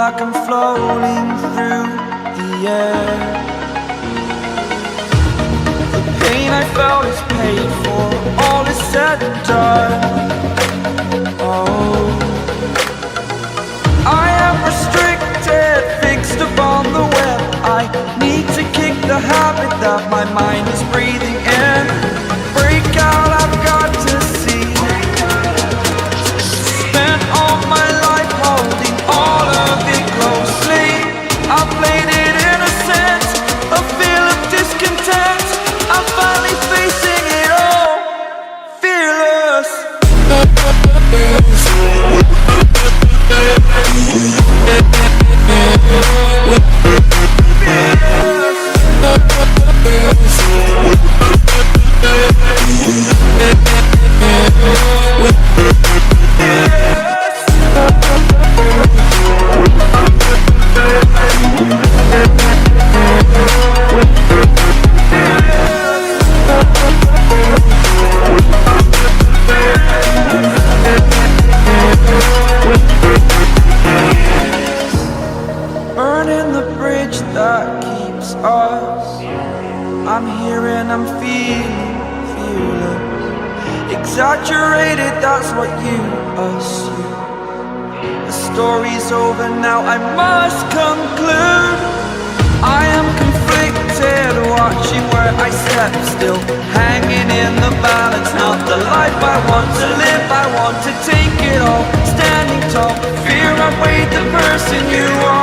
like I'm floating through the air. The pain I felt is paid for, all is said and done. Oh, I am restricted, fixed upon the web. I need to kick the habit that my mind is breathing in. Break out, I've got to see. Spent all my life holding all of it closely. I played it innocent, a feel of discontent. I'm finally facing it all, fearless. Burning the bridge that keeps us. I'm here and I'm feeling fearless. Exaggerated, that's what you assume. The story's over now, I must conclude. I am conflicted, watching where I step still, hanging in the balance. Not the life I want to live, I want to take it all. Standing tall, fear I've weighed the person you are.